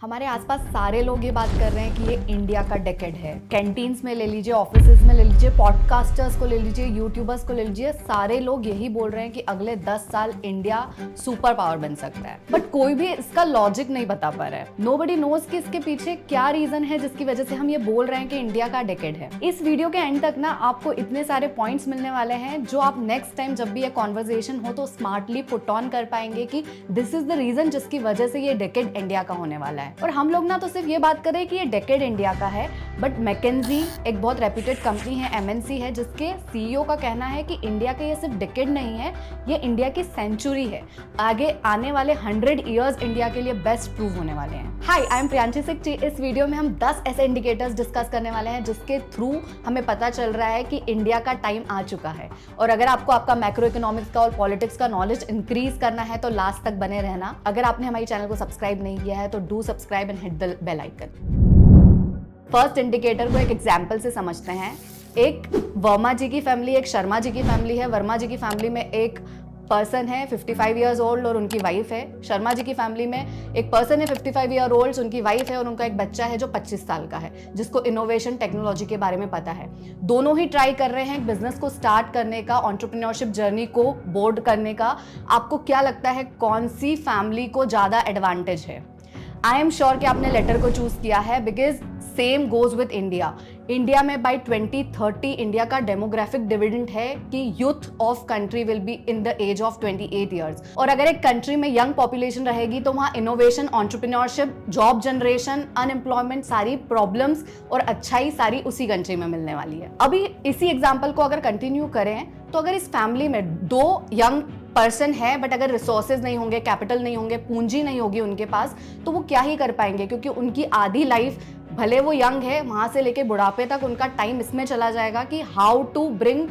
हमारे आसपास सारे लोग ये बात कर रहे हैं कि ये इंडिया का डेकेड है। कैंटीन्स में ले लीजिए, ऑफिसेज में ले लीजिए, पॉडकास्टर्स को ले लीजिए, यूट्यूबर्स को ले लीजिए, सारे लोग यही बोल रहे हैं कि अगले 10 साल इंडिया सुपर पावर बन सकता है। बट कोई भी इसका लॉजिक नहीं बता पा रहा है। नोबडी नोज कि इसके पीछे क्या रीजन है जिसकी वजह से हम ये बोल रहे हैं कि इंडिया का डेकेड है। इस वीडियो के एंड तक ना आपको इतने सारे पॉइंट्स मिलने वाले हैं जो आप नेक्स्ट टाइम जब भी ये कॉन्वर्सेशन हो तो स्मार्टली पुट ऑन कर पाएंगे कि दिस इज द रीजन जिसकी वजह से ये डेकेड इंडिया का होने वाला है। और हम लोग ना तो सिर्फ ये बात करें कि ये डेकेड इंडिया का है, बट मैकेंजी एक बहुत रेप्यूटेड कंपनी है, एमएनसी है, जिसके सीईओ का कहना है कि इंडिया का ये सिर्फ डेकेड नहीं है, ये इंडिया की सेंचुरी है। आगे आने वाले 100 इयर्स इंडिया के लिए बेस्ट प्रूव होने वाले हैं। हाय, आई एम प्रियांशी सिक्ची। इस वीडियो में हम 10 ऐसे इंडिकेटर्स डिस्कस करने वाले हैं जिसके थ्रू हमें पता चल रहा है कि इंडिया का टाइम आ चुका है। और अगर आपको आपका मैक्रो इकोनॉमिक्स का और पॉलिटिक्स का नॉलेज इंक्रीज करना है तो लास्ट तक बने रहना। अगर आपने हमारे चैनल को सब्सक्राइब नहीं किया है तो do subscribe and hit the bell icon. First indicator को एक एग्जांपल से समझते हैं। एक वर्मा जी की फैमिली, एक शर्मा जी की फैमिली है। वर्मा जी की फैमिली में एक पर्सन है 55 ईयर्स ओल्ड और उनकी वाइफ है। शर्मा जी की फैमिली में एक पर्सन है 55 ईयर ओल्ड, उनकी वाइफ है और उनका एक बच्चा है जो 25 साल का है, जिसको इनोवेशन टेक्नोलॉजी के बारे में पता है। दोनों ही ट्राई कर रहे हैं बिजनेस को स्टार्ट करने का, एंटरप्रेन्योरशिप जर्नी को बोर्ड करने का। आपको क्या लगता है कौन सी फैमिली को ज्यादा एडवांटेज है? आई एम श्योर कि आपने लेटर को चूज किया है, because same goes with India. India में बाय 2030 इंडिया का डेमोग्राफिक डिविडेंड है कि youth of country will be in the age of 28 years. और अगर एक कंट्री में यंग पॉपुलेशन रहेगी तो वहाँ innovation, entrepreneurship, job generation, unemployment, सारी प्रॉब्लम्स और अच्छाई सारी उसी कंट्री में मिलने वाली है। अभी इसी एग्जाम्पल को अगर कंटिन्यू करें तो अगर इस फैमिली में 2 यंग पर्सन है बट अगर रिसोर्सेज नहीं होंगे, कैपिटल नहीं होंगे, पूंजी नहीं होगी उनके पास, तो वो क्या ही कर पाएंगे, क्योंकि उनकी आधी लाइफ, भले वो यंग है, वहां से लेके बुढ़ापे तक उनका टाइम इसमें चला जाएगा कि how to bring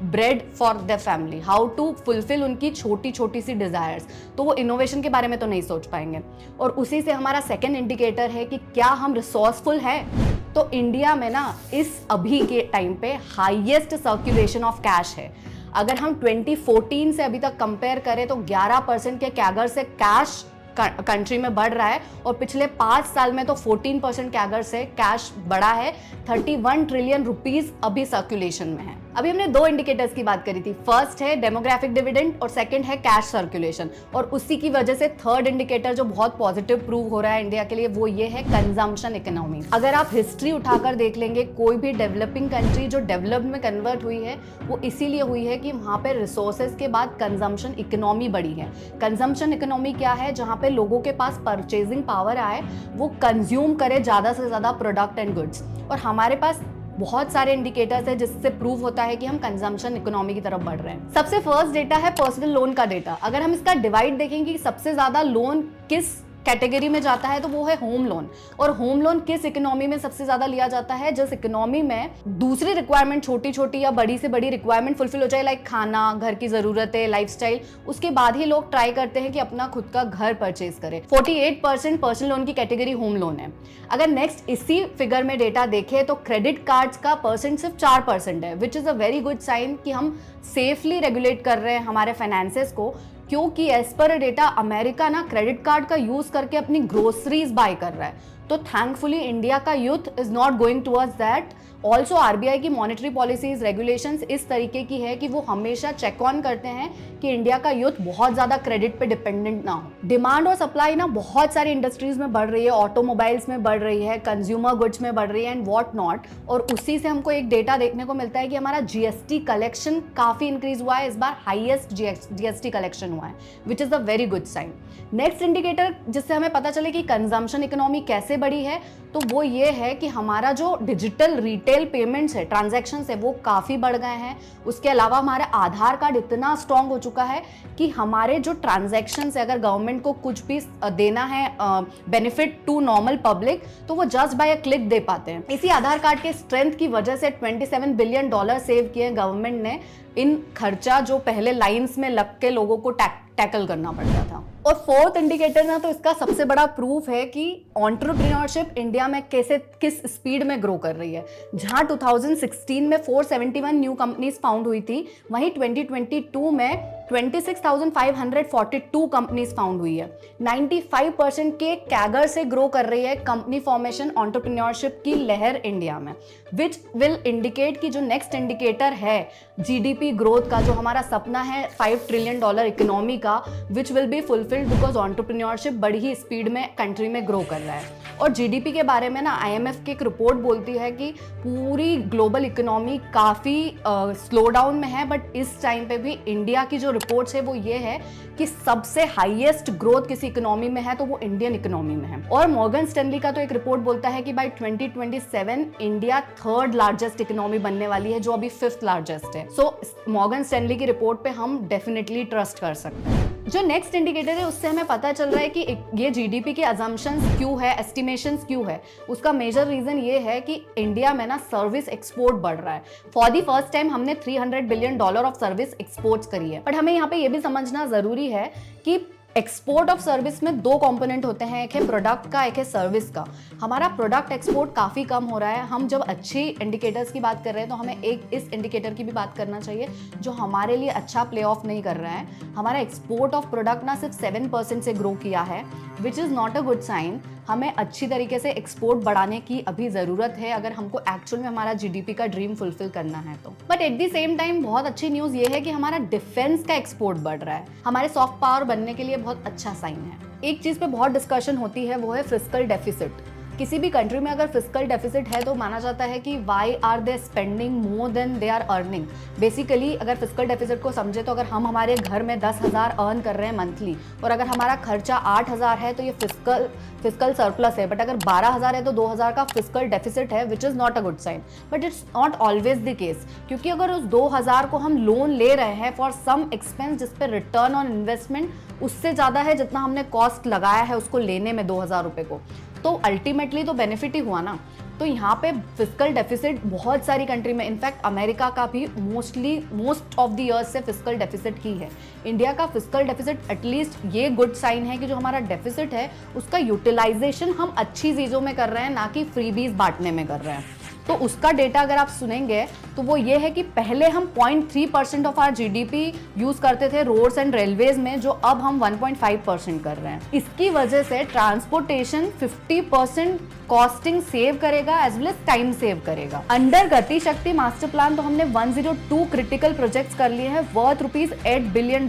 bread for the family, how to fulfil उनकी छोटी छोटी सी डिजायर्स। तो वो इनोवेशन के बारे में तो नहीं सोच पाएंगे। और उसी से हमारा सेकेंड इंडिकेटर है कि क्या हम रिसोर्सफुल हैं। तो इंडिया में ना इस अभी के टाइम पे हाईएस्ट सर्कुलेशन ऑफ कैश है। अगर हम 2014 से अभी तक कंपेयर करें तो 11% के कैगर से कैश कंट्री में बढ़ रहा है और पिछले 5 साल में तो 14% कैगर से कैश बढ़ा है। 31 ट्रिलियन रुपीस अभी सर्कुलेशन में है। अभी हमने 2 इंडिकेटर्स की बात करी थी। फर्स्ट है डेमोग्राफिक डिविडेंड और सेकंड है कैश सर्कुलेशन। और उसी की वजह से थर्ड इंडिकेटर जो बहुत पॉजिटिव प्रूव हो रहा है इंडिया के लिए, वो ये है कंजम्पशन इकोनॉमी। अगर आप हिस्ट्री उठाकर देख लेंगे, कोई भी डेवलपिंग कंट्री जो डेवलप्ड में कन्वर्ट हुई है वो इसीलिए हुई है कि वहां पे रिसोर्सेज के बाद कंजम्पशन इकोनॉमी बढ़ी है। कंजम्पशन इकोनॉमी क्या है? जहां पे लोगों के पास परचेजिंग पावर आए, वो कंज्यूम करे ज्यादा से ज्यादा प्रोडक्ट एंड गुड्स। और हमारे पास बहुत सारे इंडिकेटर्स है जिससे प्रूव होता है कि हम कंजम्पशन इकोनॉमी की तरफ बढ़ रहे हैं। सबसे फर्स्ट डेटा है पर्सनल लोन का डेटा। अगर हम इसका डिवाइड देखेंगे कि सबसे ज्यादा लोन किस कैटेगरी में जाता है तो वो है होम लोन। और होम लोन किस इकोनॉमी में सबसे ज्यादा लिया जाता है? जिस इकोनॉमी में दूसरी रिक्वायरमेंट, छोटी छोटी या बड़ी से बड़ी रिक्वायरमेंट फुलफिल हो जाए, लाइक खाना, घर की जरूरतें, लाइफस्टाइल, उसके बाद ही लोग ट्राई करते हैं कि अपना खुद का घर परचेज करें। 48% पर्सनल लोन की कैटेगरी होम लोन है। अगर नेक्स्ट इसी फिगर में डेटा देखें तो क्रेडिट कार्ड्स का परसेंट सिर्फ 4% है, which is a very good sign कि हम सेफली रेगुलेट कर रहे हैं हमारे फाइनेंसेस को। क्योंकि एज पर डेटा अमेरिका ना क्रेडिट कार्ड का यूज करके अपनी ग्रोसरीज बाय कर रहा है। तो थैंकफुली इंडिया का youth is not going towards that. Also RBI की मॉनेटरी पॉलिसीज, रेगुलेशंस इस तरीके की है कि वो हमेशा चेक ऑन करते हैं कि इंडिया का यूथ बहुत ज्यादा क्रेडिट पे डिपेंडेंट ना हो। डिमांड और सप्लाई ना बहुत सारी इंडस्ट्रीज में बढ़ रही है, ऑटोमोबाइल्स में बढ़ रही है, कंज्यूमर गुड्स में बढ़ रही है एंड व्हाट नॉट। और उसी से हमको एक डेटा देखने को मिलता है कि हमारा जीएसटी कलेक्शन काफी इंक्रीज हुआ है। इस बार हाईएस्ट जीएसटी कलेक्शन हुआ है, which is a very good sign. Next indicator जिससे हमें पता चले कि कंजम्पशन इकोनॉमी कैसे बढ़ी है, तो वो ये है कि हमारा जो डिजिटल रिटेल पेमेंट्स है, ट्रांजैक्शंस है, वो काफी बढ़ गए हैं। उसके अलावा हमारा आधार कार्ड इतना स्ट्रांग हो चुका है कि हमारे जो ट्रांजैक्शंस है, अगर गवर्नमेंट को कुछ भी देना है बेनिफिट टू नॉर्मल पब्लिक, तो वो जस्ट बाय अ क्लिक दे पाते हैं। इसी आधार कार्ड के स्ट्रेंथ की वजह से $27 बिलियन सेव किए गवर्नमेंट ने इन खर्चा जो पहले लाइंस में लग के लोगों को टैकल करना पड़ता था। और फोर्थ इंडिकेटर ना तो इसका सबसे बड़ा प्रूफ है कि एंटरप्रेन्योरशिप इंडिया में कैसे किस स्पीड में ग्रो कर रही है। जहां 2016 में 471 न्यू कंपनीज फाउंड हुई थी, वहीं 2022 में 26,542 कंपनीज फाउंड हुई है। 95% के कैगर से ग्रो कर रही है कंपनी फॉर्मेशन एंटरप्रेन्योरशिप की लहर इंडिया में, विच विल इंडिकेट कि जो नेक्स्ट इंडिकेटर है जीडीपी ग्रोथ का, जो हमारा सपना है $5 ट्रिलियन इकोनॉमी का, which will be fulfilled because entrepreneurship बड़ी ही स्पीड में कंट्री में ग्रो कर रहा है। और जीडीपी के बारे में ना आईएमएफ की एक रिपोर्ट बोलती है कि पूरी ग्लोबल इकोनॉमी काफ़ी स्लो डाउन में है, बट इस टाइम पे भी इंडिया की जो रिपोर्ट्स है वो ये है कि सबसे हाईएस्ट ग्रोथ किसी इकोनॉमी में है तो वो इंडियन इकोनॉमी में है। और मॉर्गन स्टैनली का तो एक रिपोर्ट बोलता है कि bye 2027 India 3rd largest economy बनने वाली है, जो अभी 5th लार्जेस्ट है। सो मॉर्गन स्टैनली की रिपोर्ट पे हम डेफिनेटली ट्रस्ट कर सकते हैं। जो नेक्स्ट इंडिकेटर है उससे हमें पता चल रहा है कि ये जीडीपी के अजम्पशंस क्यों है, एस्टिमेशंस क्यों है। उसका मेजर रीजन ये है कि इंडिया में ना सर्विस एक्सपोर्ट बढ़ रहा है। फॉर द फर्स्ट टाइम हमने $300 बिलियन ऑफ सर्विस एक्सपोर्ट्स करी है। बट हमें यहाँ पे ये भी समझना जरूरी है कि एक्सपोर्ट ऑफ सर्विस में 2 कंपोनेंट होते हैं, एक है प्रोडक्ट का, एक है सर्विस का। हमारा प्रोडक्ट एक्सपोर्ट काफ़ी कम हो रहा है। हम जब अच्छी इंडिकेटर्स की बात कर रहे हैं तो हमें एक इस इंडिकेटर की भी बात करना चाहिए जो हमारे लिए अच्छा प्ले ऑफ नहीं कर रहा है। हमारा एक्सपोर्ट ऑफ प्रोडक्ट ना सिर्फ 7% से ग्रो किया है, which is not a good sign. हमें अच्छी तरीके से एक्सपोर्ट बढ़ाने की अभी ज़रूरत है अगर हमको एक्चुअल में हमारा जीडीपी का ड्रीम फुलफिल करना है तो। But at the same time बहुत अच्छी न्यूज़ ये है कि हमारा डिफेंस का एक्सपोर्ट बढ़ रहा है। हमारे सॉफ्ट पावर बनने के लिए बहुत अच्छा साइन है। एक चीज़ पे बहुत डिस्कशन होती है, वो है फिस्कल डेफिसिट। किसी भी कंट्री में अगर फिस्कल डेफिसिट है तो माना जाता है कि why are they spending more than they are earning. Basically अगर फिस्कल डेफिसिट को समझे तो अगर हम हमारे घर में 10,000 अर्न कर रहे हैं मंथली और अगर हमारा खर्चा 8,000 है तो ये फिस्कल सरप्लस है। बट अगर 12,000 है तो 2,000 का फिस्कल डेफिसिट है, which is not a good sign. But it's not always the case, क्योंकि अगर उस 2,000 को हम लोन ले रहे हैं फॉर सम एक्सपेंस जिस पे रिटर्न ऑन इन्वेस्टमेंट उससे ज़्यादा है जितना हमने कॉस्ट लगाया है उसको लेने में 2,000 रुपये को, तो अल्टीमेटली तो बेनिफिट ही हुआ ना। तो यहाँ पे फिस्कल डेफिसिट बहुत सारी कंट्री में, इनफैक्ट अमेरिका का भी मोस्ट ऑफ द इयर्स से फिस्कल डेफिसिट ही है। इंडिया का फिस्कल डेफिसिट एटलीस्ट ये गुड साइन है कि जो हमारा डेफिसिट है उसका यूटिलाइजेशन हम अच्छी चीज़ों में कर रहे हैं, ना कि फ्रीबीज बांटने में कर रहे हैं। तो उसका डेटा अगर आप सुनेंगे तो वो ये है कि पहले हम 0.3% ऑफ आवर जीडीपी यूज करते थे रोड्स एंड रेलवेज में, जो अब हम 1.5% कर रहे हैं। इसकी वजह से ट्रांसपोर्टेशन 50% कॉस्टिंग सेव करेगा as well as time save करेगा। Under Gati Shakti master plan तो हमने 102 क्रिटिकल प्रोजेक्ट्स कर लिए हैं वर्थ $8 बिलियन।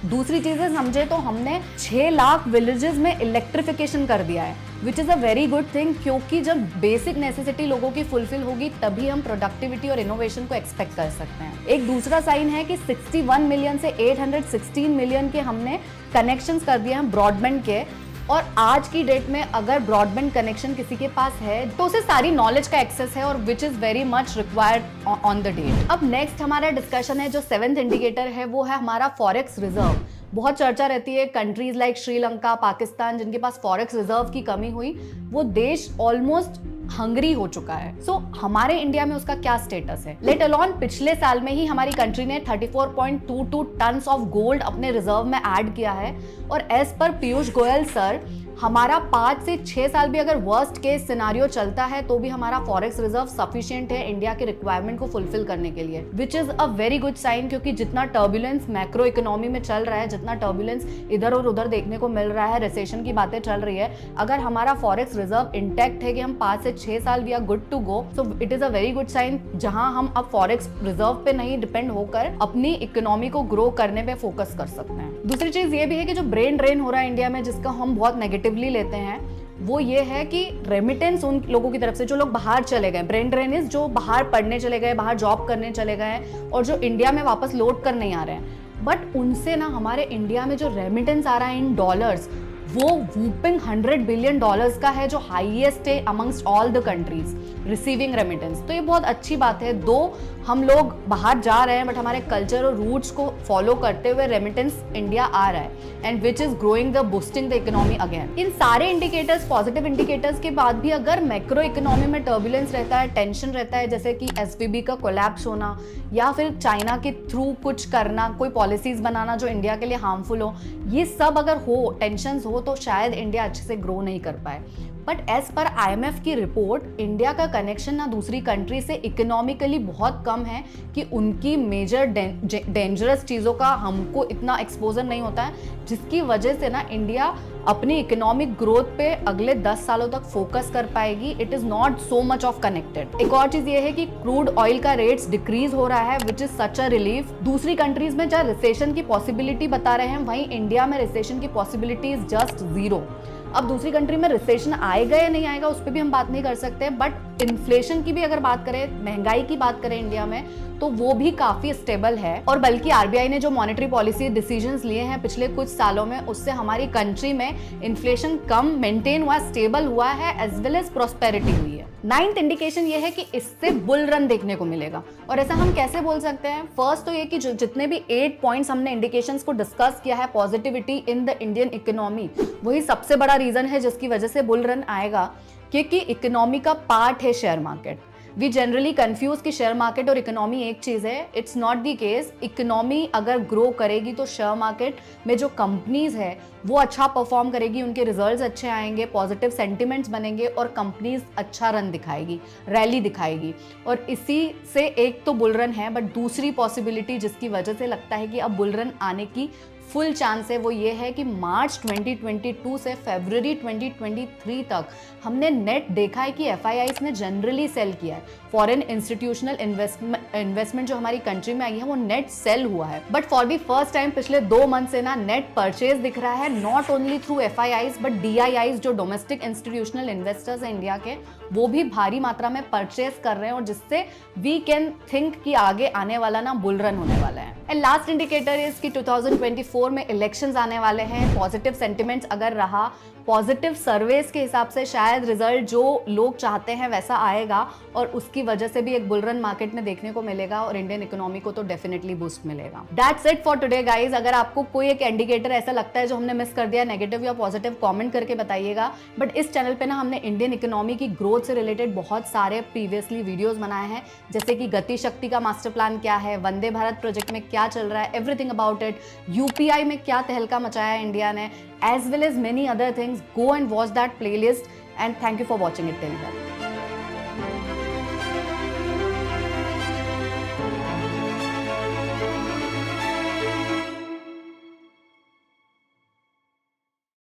दूसरी चीजें समझे तो हमने 6 लाख विलेजेस में इलेक्ट्रिफिकेशन कर दिया है, which is a very good thing, क्योंकि जब बेसिक नेसेसिटी लोगों की फुलफिल होगी तभी हम प्रोडक्टिविटी और इनोवेशन को एक्सपेक्ट कर सकते हैं। एक दूसरा साइन है कि 61 मिलियन से 816 मिलियन के हमने कनेक्शंस कर दिए हैं ब्रॉडबैंड के। और आज की डेट में अगर ब्रॉडबैंड कनेक्शन किसी के पास है तो उसे सारी नॉलेज का एक्सेस है, और which is very much required on the date. अब नेक्स्ट हमारा डिस्कशन है, जो 7th इंडिकेटर है वो है हमारा फॉरेक्स रिजर्व। बहुत चर्चा रहती है कंट्रीज लाइक श्रीलंका, पाकिस्तान, जिनके पास फॉरेक्स रिजर्व की कमी हुई, वो देश ऑलमोस्ट हंगरी हो चुका है। सो हमारे इंडिया में उसका क्या स्टेटस है? लेट अलोन पिछले साल में ही हमारी कंट्री ने 34.22 टन्स ऑफ गोल्ड अपने रिजर्व में ऐड किया है। और as per Piyush Goyal sir, हमारा 5 से 6 साल भी अगर वर्स्ट केस सिनारियो चलता है तो भी हमारा फॉरेक्स रिजर्व सफिशिएंट है इंडिया के रिक्वायरमेंट को फुलफिल करने के लिए, which is a very good sign. क्योंकि जितना टर्बुलेंस मैक्रो इकोनॉमी में चल रहा है, जितना टर्बुलेंस इधर और उधर देखने को मिल रहा है, रिसेशन की बातें चल रही है, अगर हमारा फॉरेक्स रिजर्व इंटैक्ट है कि हम 5 से 6 साल we are good to go, so it is a very good sign, जहां हम अब फॉरेक्स रिजर्व पे नहीं डिपेंड होकर अपनी इकोनॉमी को ग्रो करने पे फोकस कर सकते हैं। दूसरी चीज ये भी है कि जो ब्रेन ड्रेन हो रहा है इंडिया में, जिसका हम बहुत नेगेटिवली लेते हैं, वो ये है कि रेमिटेंस उन लोगों की तरफ से जो लोग बाहर चले गए, ब्रेन ड्रेन इज जो बाहर पढ़ने चले गए, बाहर जॉब करने चले गए और जो इंडिया में वापस लौट कर नहीं आ रहे हैं। बट उनसे ना हमारे इंडिया में जो रेमिटेंस आ रहा है इन डॉलर्स, वो वूपिंग $100 बिलियन का है, जो हाईएस्ट है amongst all the countries receiving remittance. तो ये बहुत अच्छी बात है। दो हम लोग बाहर जा रहे हैं बट हमारे कल्चर और रूट्स को फॉलो करते हुए रेमिटेंस इंडिया आ रहा है, and which is growing the boosting the economy again. इन सारे इंडिकेटर्स, पॉजिटिव इंडिकेटर्स के बाद भी अगर मैक्रो इकोनॉमी में टर्बुलेंस रहता है, टेंशन रहता है, जैसे कि एसवीबी का कोलैप्स होना या फिर चाइना के थ्रू कुछ करना, कोई पॉलिसीज बनाना जो इंडिया के लिए हार्मफुल हो, ये सब अगर हो, टेंशंस हो, तो शायद इंडिया अच्छे से ग्रो नहीं कर पाए। बट एज पर IMF की रिपोर्ट इंडिया का कनेक्शन ना दूसरी कंट्री से इकोनॉमिकली बहुत कम है कि उनकी मेजर डेंजरस चीज़ों का हमको इतना एक्सपोजर नहीं होता है, जिसकी वजह से ना इंडिया अपनी इकोनॉमिक ग्रोथ पे अगले 10 सालों तक फोकस कर पाएगी। It is not so much of connected. एक और चीज ये है कि क्रूड ऑयल का रेट्स डिक्रीज हो रहा है which is such a relief. दूसरी कंट्रीज में जहाँ रिसेशन की पॉसिबिलिटी बता रहे हैं, वहीं इंडिया में रिसेशन की पॉसिबिलिटी इज जस्ट 0। अब दूसरी कंट्री में रिसेशन आएगा या नहीं आएगा उस पर भी हम बात नहीं कर सकते, बट इन्फ्लेशन की भी अगर बात करें, महंगाई की बात करें इंडिया में, तो वो भी काफी स्टेबल है। और बल्कि आरबीआई ने जो मॉनेटरी पॉलिसी डिसीजंस लिए हैं पिछले कुछ सालों में, उससे हमारी कंट्री में इन्फ्लेशन कम मेंटेन हुआ, स्टेबल हुआ है, एज वेल एज प्रॉस्पेरिटी हुई है। 9th इंडिकेशन ये है कि इससे बुल रन देखने को मिलेगा। और ऐसा हम कैसे बोल सकते हैं? फर्स्ट तो ये कि जितने भी 8 पॉइंट्स हमने इंडिकेशंस को डिस्कस किया है positivity in the Indian economy, वही सबसे बड़ा रीजन है जिसकी वजह से बुल रन आएगा, क्योंकि इकोनॉमी का पार्ट है share market. We generally confuse कि शेयर मार्केट और इकोनॉमी एक चीज है। It's not the case. Economy अगर ग्रो करेगी तो शेयर मार्केट में जो कंपनीज है वो अच्छा परफॉर्म करेगी, उनके रिजल्ट्स अच्छे आएंगे, पॉजिटिव सेंटिमेंट्स बनेंगे और कंपनीज अच्छा रन दिखाएगी, रैली दिखाएगी। और इसी से एक तो बुल रन है, बट दूसरी पॉसिबिलिटी जिसकी वजह से लगता है कि अब बुल रन आने की फुल चांस है, वो ये है कि मार्च 2022 से फरवरी 2023 तक हमने नेट देखा है कि एफआईआईज ने जनरली सेल किया है। फॉरेन इंस्टीट्यूशनल इन्वेस्टमेंट जो हमारी कंट्री में आई है वो नेट सेल हुआ है, but for the first time पिछले 2 मंथ से ना नेट परचेज दिख रहा है, not only through FIIs but DIIs जो डोमेस्टिक इंस्टीट्यूशनल इन्वेस्टर्स हैं इंडिया के, वो भी भारी मात्रा में परचेज कर रहे हैं, और जिससे वी कैन थिंक कि आगे आने वाला ना बुल रन होने वाला है। एंड लास्ट इंडिकेटर इज कि 2024 में इलेक्शंस आने वाले हैं। पॉजिटिव सेंटिमेंट्स अगर रहा, पॉजिटिव सर्वेस के हिसाब से शायद रिजल्ट जो लोग चाहते हैं वैसा आएगा, और उसकी वजह से भी एक बुल रन मार्केट में देखने को मिलेगा और इंडियन इकोनॉमी को तो डेफिनेटली बूस्ट मिलेगा। That's it for today guys. अगर आपको कोई एक इंडिकेटर ऐसा लगता है जो हमने मिस कर दिया, नेगेटिव या पॉजिटिव, कमेंट करके बताइएगा। बट इस चैनल पे ना हमने इंडियन इकोनॉमी की ग्रोथ से रिलेटेड बहुत सारे प्रीवियसली वीडियोस बनाए हैं, जैसे कि गति शक्ति का मास्टर प्लान क्या है, वंदे भारत प्रोजेक्ट में क्या चल रहा है, एवरीथिंग अबाउट इट, यूपीआई में क्या तहलका मचाया है इंडिया ने, as well as many other things. Go and watch that playlist, and thank you for watching it till then.